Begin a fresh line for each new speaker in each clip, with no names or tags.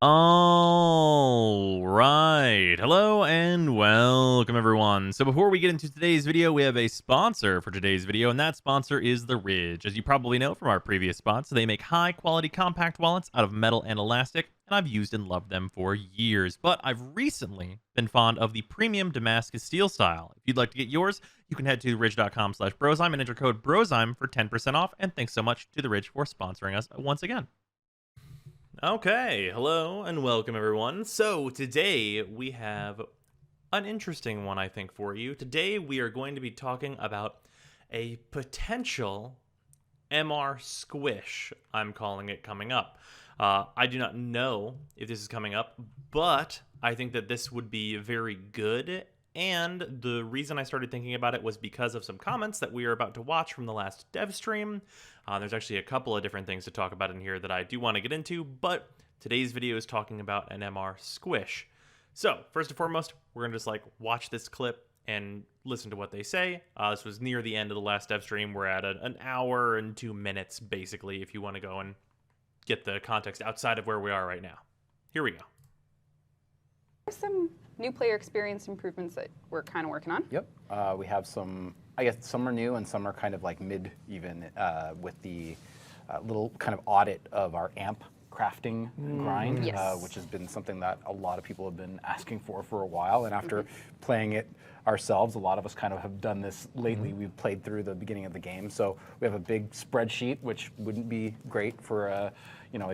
All right. Hello and welcome, everyone. So before we get into today's video, we have a sponsor for today's video, and that sponsor is The Ridge. As you probably know from our previous spots, they make high-quality compact wallets out of metal and elastic, and I've used and loved them for years. But I've recently been fond of the premium Damascus steel style. If you'd like to get yours, you can head to ridge.com/Brozime and enter code Brozime for 10% off. And thanks so much to The Ridge for sponsoring us once again. Okay, hello and welcome everyone. So today we have an interesting one, I think, for you. Today we are going to be talking about a potential MR squish, I'm calling it, coming up. I do not know if this is coming up, but I think that this would be very good. And the reason I started thinking about it was because of some comments that we are about to watch from the last dev stream. There's actually a couple of different things to talk about in here that I do want to get into, but today's video is talking about an MR squish. So, first and foremost, we're going to just watch this clip and listen to what they say. This was near the end of the last dev stream. We're at an hour and 2 minutes, basically, if you want to go and get the context outside of where we are right now. Here we go.
There's some new player experience improvements that we're kind of working on.
Yep. We have some, I guess some are new and some are kind of like mid even with the little kind of audit of our amp crafting grind,
Yes.
which has been something that a lot of people have been asking for a while. And after playing it ourselves, a lot of us kind of have done this lately. We've played through the beginning of the game. So we have a big spreadsheet, which wouldn't be great for a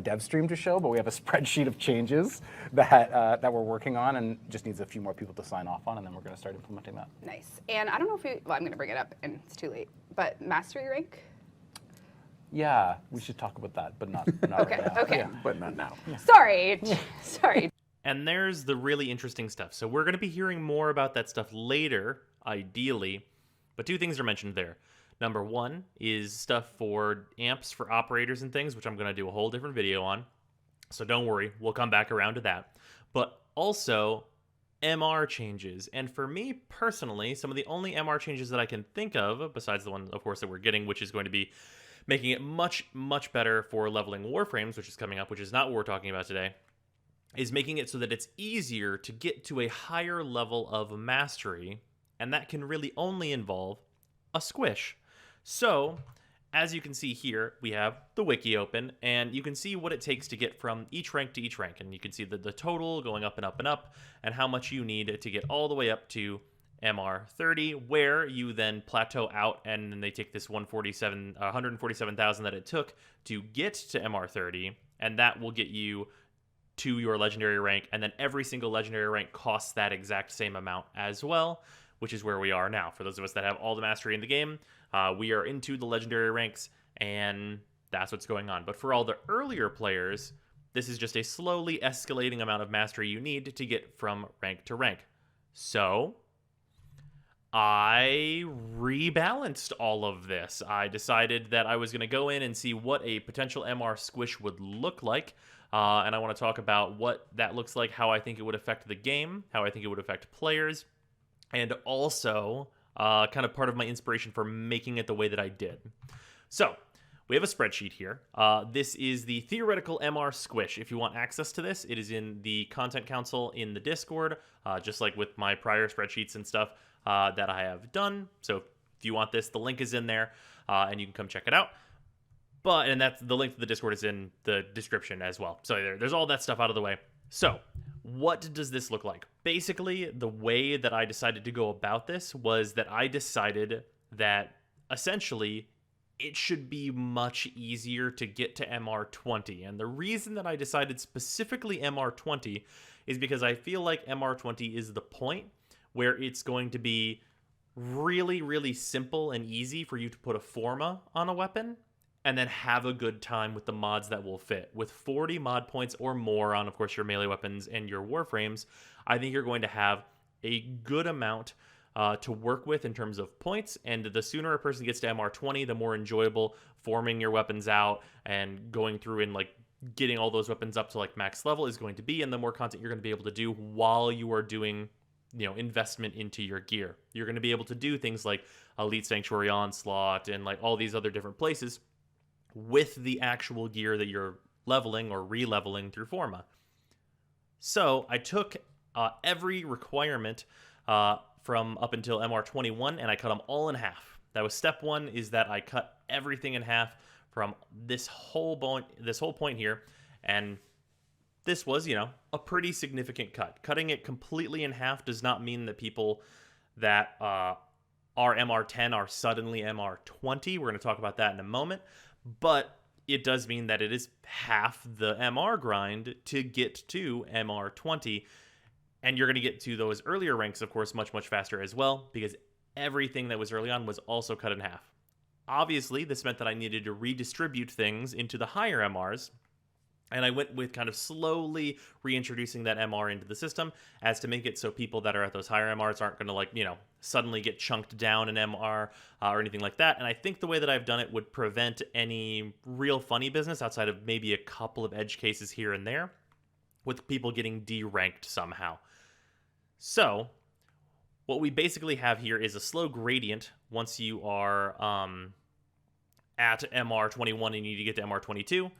dev stream to show, but we have a spreadsheet of changes that we're working on and just needs a few more people to sign off on, and then we're going to start implementing that.
Nice. And I don't know if well, I'm going to bring it up and it's too late, but mastery rank?
Yeah, we should talk about that, but not
Okay,
right now.
okay.
Yeah, but not now. Yeah.
Sorry. Sorry.
And there's the really interesting stuff. So we're going to be hearing more about that stuff later, ideally. But two things are mentioned there. Number one is stuff for amps for operators and things, which I'm going to do a whole different video on. So don't worry, we'll come back around to that. But also MR changes. And for me personally, some of the only MR changes that I can think of, besides the one, of course, that we're getting, which is going to be making it much, much better for leveling Warframes, which is coming up, which is not what we're talking about today, is making it so that it's easier to get to a higher level of mastery, and that can really only involve a squish. So, as you can see here, we have the wiki open, and you can see what it takes to get from each rank to each rank, and you can see the total going up and up and up, and how much you need to get all the way up to MR30, where you then plateau out, and then they take this 147,000 that it took to get to MR30, and that will get you to your legendary rank, and then every single legendary rank costs that exact same amount as well, which is where we are now. For those of us that have all the mastery in the game, we are into the legendary ranks, and that's what's going on. But for all the earlier players, this is just a slowly escalating amount of mastery you need to get from rank to rank. So I rebalanced all of this. I decided that I was going to go in and see what a potential MR squish would look like. And I want to talk about what that looks like, how I think it would affect the game, how I think it would affect players, and also kind of part of my inspiration for making it the way that I did. So we have a spreadsheet here. This is the theoretical MR squish. If you want access to this, it is in the Content Council in the Discord, just like with my prior spreadsheets and stuff that I have done. So if you want this, the link is in there, and you can come check it out. And that's the link to the Discord is in the description as well. So there's all that stuff out of the way. So what does this look like? Basically, the way that I decided to go about this was that I decided that essentially it should be much easier to get to MR20. And the reason that I decided specifically MR20 is because I feel like MR20 is the point where it's going to be really, really simple and easy for you to put a forma on a weapon and then have a good time with the mods that will fit. With 40 mod points or more on, of course, your melee weapons and your Warframes, I think you're going to have a good amount to work with in terms of points, and the sooner a person gets to MR20, the more enjoyable forming your weapons out and going through and getting all those weapons up to max level is going to be, and the more content you're going to be able to do while you are doing investment into your gear. You're going to be able to do things like Elite Sanctuary Onslaught and all these other different places with the actual gear that you're leveling or re-leveling through Forma. So I took every requirement from up until MR21 and I cut them all in half. That was step one, is that I cut everything in half from this whole point here, and this was, a pretty significant cut. Cutting it completely in half does not mean that people that are MR10 are suddenly MR20. We're going to talk about that in a moment, but it does mean that it is half the MR grind to get to MR20, and you're going to get to those earlier ranks, of course, much, much faster as well, because everything that was early on was also cut in half. Obviously, this meant that I needed to redistribute things into the higher MRs, and I went with kind of slowly reintroducing that MR into the system as to make it so people that are at those higher MRs aren't going to, suddenly get chunked down in MR or anything like that. And I think the way that I've done it would prevent any real funny business outside of maybe a couple of edge cases here and there with people getting deranked somehow. So what we basically have here is a slow gradient once you are at MR21 and you need to get to MR22.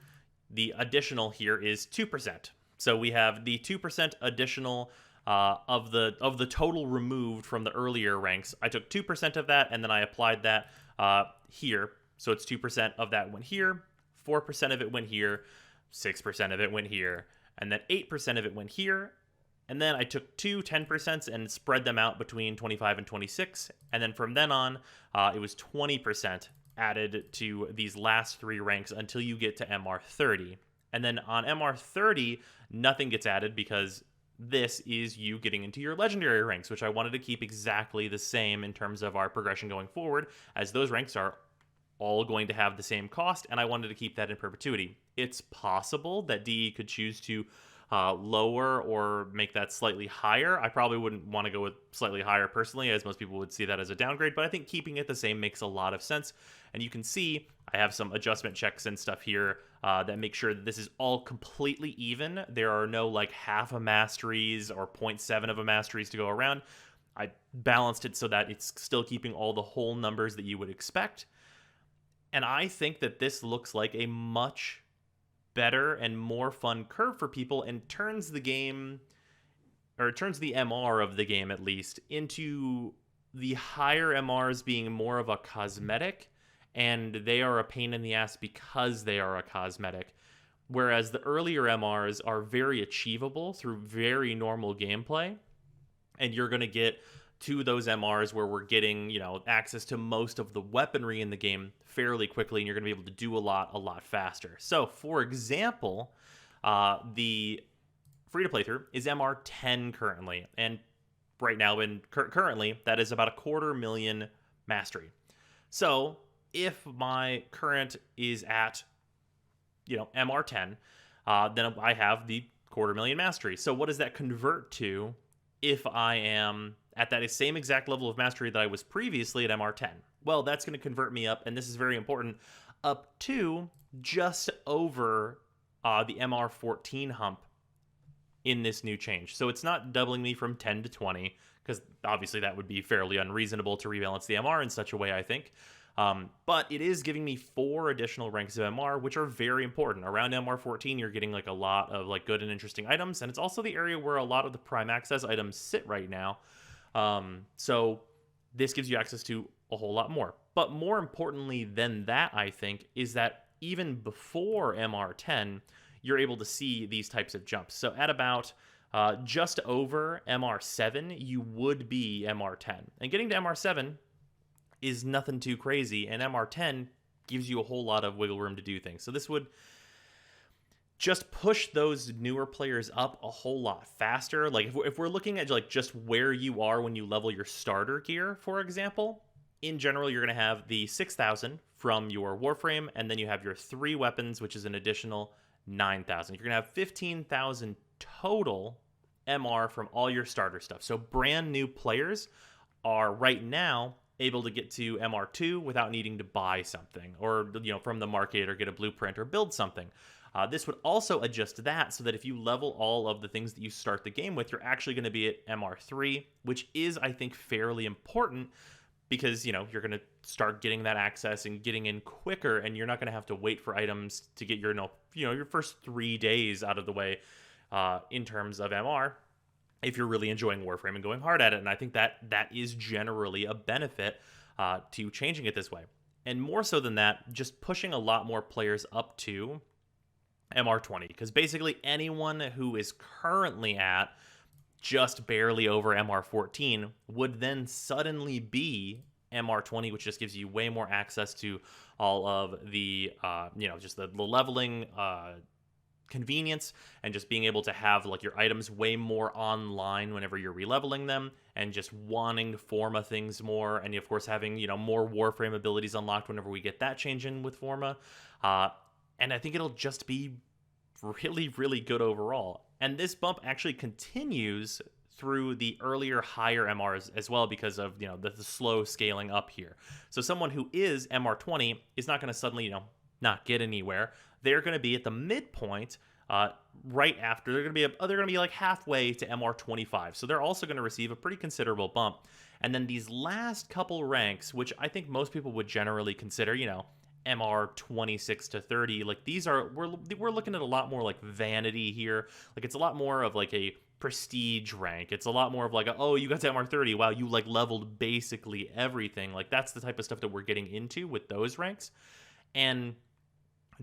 The additional here is 2%. So we have the 2% additional of the total removed from the earlier ranks. I took 2% of that, and then I applied that here. So it's 2% of that went here, 4% of it went here, 6% of it went here, and then 8% of it went here. And then I took two 10% and spread them out between 25 and 26. And then from then on, it was 20% added to these last three ranks until you get to MR30. And then on MR30, nothing gets added because this is you getting into your legendary ranks, which I wanted to keep exactly the same in terms of our progression going forward, as those ranks are all going to have the same cost, and I wanted to keep that in perpetuity. It's possible that DE could choose to lower or make that slightly higher. I probably wouldn't want to go with slightly higher personally, as most people would see that as a downgrade, but I think keeping it the same makes a lot of sense. And you can see I have some adjustment checks and stuff here that make sure that this is all completely even. There are no half a masteries or 0.7 of a masteries to go around. I balanced it so that it's still keeping all the whole numbers that you would expect. And I think that this looks like a much better and more fun curve for people, and turns the game, or it turns the MR of the game at least, into the higher MRs being more of a cosmetic, and they are a pain in the ass because they are a cosmetic. Whereas the earlier MRs are very achievable through very normal gameplay, and you're going to get to those MRs where we're getting, access to most of the weaponry in the game fairly quickly, and you're going to be able to do a lot faster. So, for example, the free-to-play through is MR10 currently, and right now, currently, that is about 250,000 mastery. So, if my current is at, MR10, then I have the 250,000 mastery. So, what does that convert to if I am at that same exact level of mastery that I was previously at MR10? Well, that's going to convert me up, and this is very important, up to just over the MR14 hump in this new change. So it's not doubling me from 10 to 20, because obviously that would be fairly unreasonable to rebalance the MR in such a way, I think. But it is giving me 4 additional ranks of MR, which are very important. Around MR14, you're getting a lot of good and interesting items, and it's also the area where a lot of the Prime Access items sit right now. So this gives you access to a whole lot more. But more importantly than that, I think, is that even before MR10, you're able to see these types of jumps. So at about just over MR7, you would be MR10. And getting to MR7 is nothing too crazy, and MR10 gives you a whole lot of wiggle room to do things. So this would just push those newer players up a whole lot faster. If we're looking at just where you are when you level your starter gear, for example, in general, you're going to have the 6,000 from your Warframe, and then you have your 3 weapons, which is an additional 9,000. You're going to have 15,000 total MR from all your starter stuff. So brand new players are right now able to get to MR2 without needing to buy something or from the market or get a blueprint or build something. This would also adjust that so that if you level all of the things that you start the game with, you're actually going to be at MR3, which is, I think, fairly important because, you're going to start getting that access and getting in quicker, and you're not going to have to wait for items to get your, your first 3 days out of the way in terms of MR if you're really enjoying Warframe and going hard at it. And I think that is generally a benefit to changing it this way. And more so than that, just pushing a lot more players up to MR20, because basically anyone who is currently at just barely over MR14 would then suddenly be MR20, which just gives you way more access to all of the, just the leveling convenience, and just being able to have like your items way more online whenever you're releveling them, and just wanting to Forma things more, and of course having more Warframe abilities unlocked whenever we get that change in with Forma, and I think it'll just be really, really good overall. And this bump actually continues through the earlier higher MRs as well, because of the slow scaling up here. So someone who is MR20 is not going to suddenly not get anywhere. They're going to be at the midpoint right after. They're going to be like halfway to MR25. So they're also going to receive a pretty considerable bump. And then these last couple ranks, which I think most people would generally consider, MR 26 to 30, like these are, we're looking at a lot more like vanity here. Like it's a lot more of like a prestige rank. It's a lot more of like oh, you got to MR 30, wow, you like leveled basically everything. Like that's the type of stuff that we're getting into with those ranks. And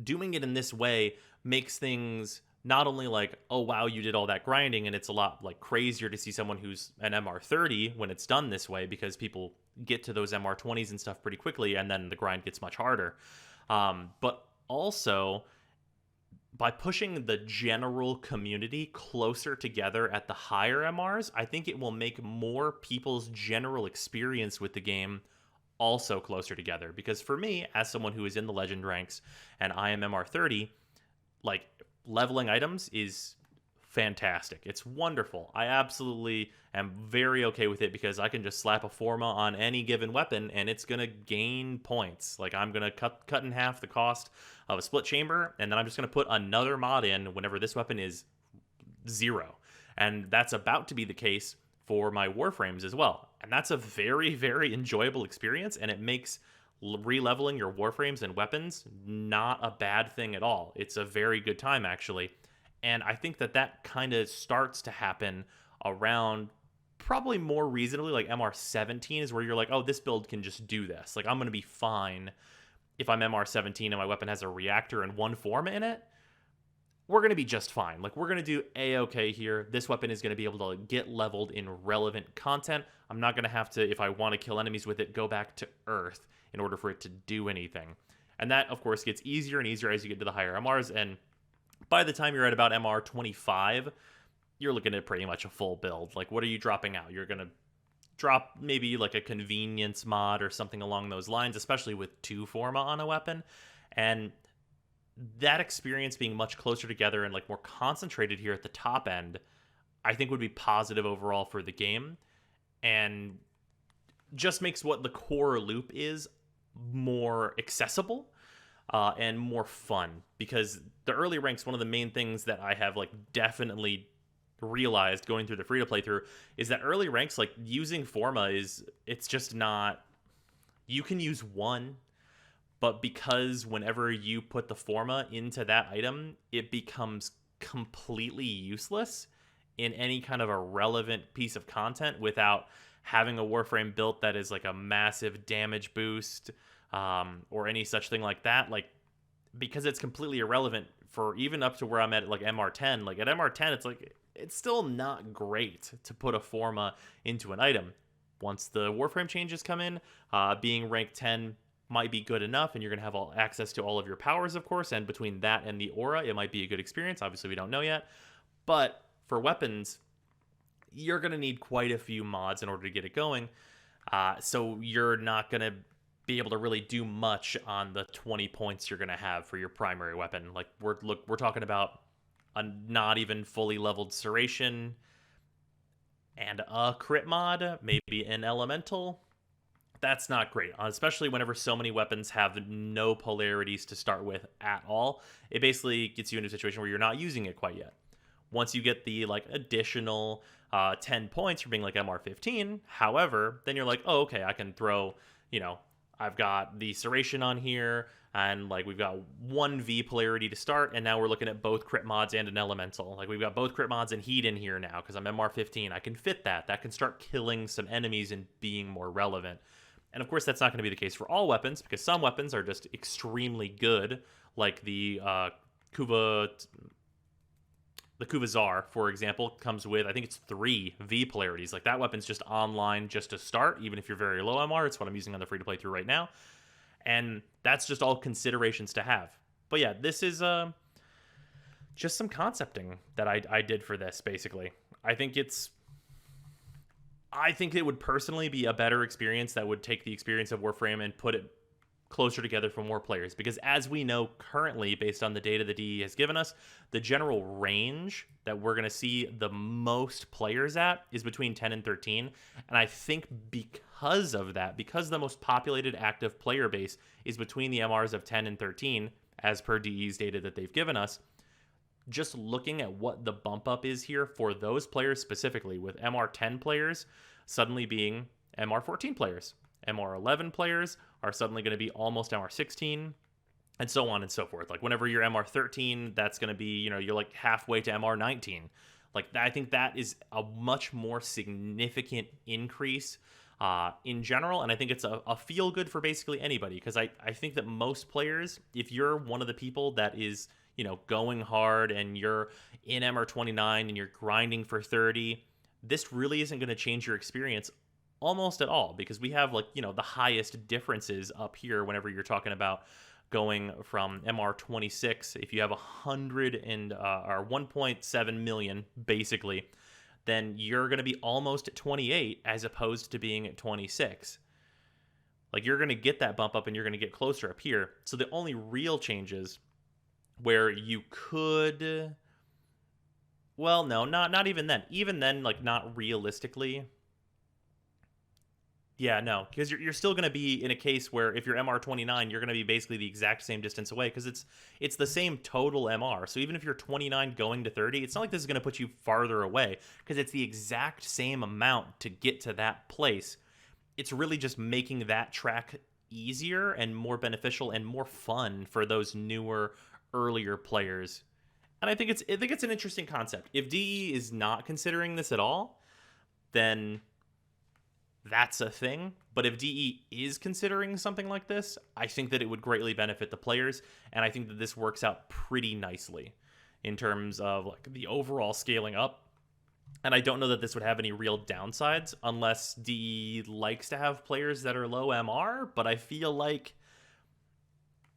doing it in this way makes things not only like, oh wow, you did all that grinding, and it's a lot like crazier to see someone who's an MR 30 when it's done this way, because people get to those MR 20s and stuff pretty quickly, and then the grind gets much harder. But also, by pushing the general community closer together at the higher MRs, I think it will make more people's general experience with the game also closer together. Because for me, as someone who is in the legend ranks and I am MR30, like leveling items is fantastic. It's wonderful. I absolutely am very okay with it, because I can just slap a Forma on any given weapon and it's going to gain points. Like I'm going to cut in half the cost of a split chamber, and then I'm just going to put another mod in whenever this weapon is 0. And that's about to be the case for my Warframes as well. And that's a very, very enjoyable experience, and it makes releveling your Warframes and weapons not a bad thing at all. It's a very good time, actually. And I think that kind of starts to happen around probably more reasonably, like MR17 is where you're like, oh, this build can just do this. Like, I'm going to be fine if I'm MR17 and my weapon has a reactor and one Forma in it. We're going to be just fine. Like, we're going to do A-okay here. This weapon is going to be able to get leveled in relevant content. I'm not going to have to, if I want to kill enemies with it, go back to Earth in order for it to do anything. And that, of course, gets easier and easier as you get to the higher MRs. And by the time you're at about MR 25, you're looking at pretty much a full build. Like, what are you dropping out? You're going to drop maybe like a convenience mod or something along those lines, especially with 2 Forma on a weapon. And that experience being much closer together and like more concentrated here at the top end, I think would be positive overall for the game, and just makes what the core loop is more accessible and more fun. Because the early ranks, one of the main things that I have like definitely realized going through the free-to-play through is that early ranks, like using Forma it's just not, you can use one, but because whenever you put the Forma into that item, it becomes completely useless in any kind of a relevant piece of content without having a Warframe built that is like a massive damage boost or any such thing like that. Like, because it's completely irrelevant for even up to where I'm at like MR10. Like at MR10, it's like, it's still not great to put a Forma into an item. Once the Warframe changes come in, being rank 10 might be good enough, and you're going to have all access to all of your powers, of course, and between that and the aura, it might be a good experience. Obviously, we don't know yet. But for weapons, you're going to need quite a few mods in order to get it going. So you're not going to be able to really do much on the 20 points you're going to have for your primary weapon. Like, we're talking about a not even fully leveled Serration and a crit mod, maybe an elemental. That's not great, especially whenever so many weapons have no polarities to start with at all. It basically gets you into a situation where you're not using it quite yet. Once you get the like additional 10 points for being like MR15, however, then you're like, oh, okay, I can throw, I've got the Serration on here, And like we've got 1V polarity to start, and now we're looking at both crit mods and an elemental. Like we've got both crit mods and heat in here now because I'm MR15. I can fit that. That can start killing some enemies and being more relevant. And of course, that's not going to be the case for all weapons because some weapons are just extremely good, like the Kuvazar, for example, comes with, I think it's 3 V polarities. Like that weapon's just online just to start, even if you're very low MR. It's what I'm using on the free to play through right now. And that's just all considerations to have. But yeah, this is just some concepting that I did for this, basically. I think it would personally be a better experience that would take the experience of Warframe and put it closer together for more players, because as we know currently, based on the data the DE has given us, the general range that we're going to see the most players at is between 10 and 13. And I think because of that, because the most populated active player base is between the MRs of 10 and 13, as per DE's data that they've given us, just looking at what the bump up is here for those players specifically, with MR10 players suddenly being MR14 players. MR11 players are suddenly going to be almost MR16, and so on and so forth. Like whenever you're MR13, that's going to be, you're like halfway to MR19. Like I think that is a much more significant increase in general, and I think it's a feel good for basically anybody, because I think that most players, if you're one of the people that is, going hard and you're in MR29 and you're grinding for 30, this really isn't going to change your experience almost at all, because we have the highest differences up here whenever you're talking about going from MR26. If you have 1.7 million basically, then you're going to be almost at 28 as opposed to being at 26. Like you're going to get that bump up and you're going to get closer up here. So the only real changes where you could, well, no, not even then. Even then, like not realistically. Yeah, no, because you're still going to be in a case where if you're MR29, you're going to be basically the exact same distance away, because it's the same total MR. So even if you're 29 going to 30, it's not like this is going to put you farther away, because it's the exact same amount to get to that place. It's really just making that track easier and more beneficial and more fun for those newer, earlier players. And I think it's an interesting concept. If DE is not considering this at all, then that's a thing. But if DE is considering something like this, I think that it would greatly benefit the players, and I think that this works out pretty nicely in terms of like the overall scaling up. And I don't know that this would have any real downsides unless DE likes to have players that are low MR, but I feel like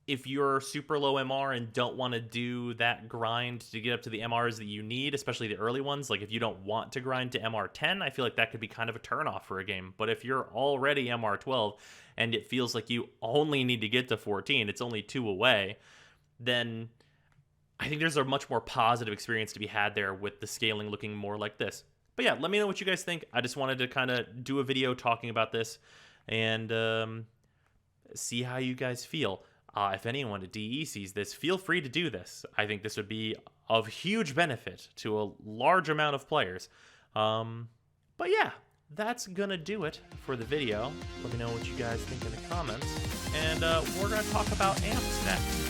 if you're super low MR and don't want to do that grind to get up to the MRs that you need, especially the early ones, like if you don't want to grind to MR10, I feel like that could be kind of a turnoff for a game. But if you're already MR12 and it feels like you only need to get to 14, it's only 2 away, then I think there's a much more positive experience to be had there with the scaling looking more like this. But yeah, let me know what you guys think. I just wanted to kind of do a video talking about this and see how you guys feel. If anyone at DE sees this, feel free to do this. I think this would be of huge benefit to a large amount of players. But yeah, that's gonna do it for the video. Let me know what you guys think in the comments. And we're gonna talk about amps next.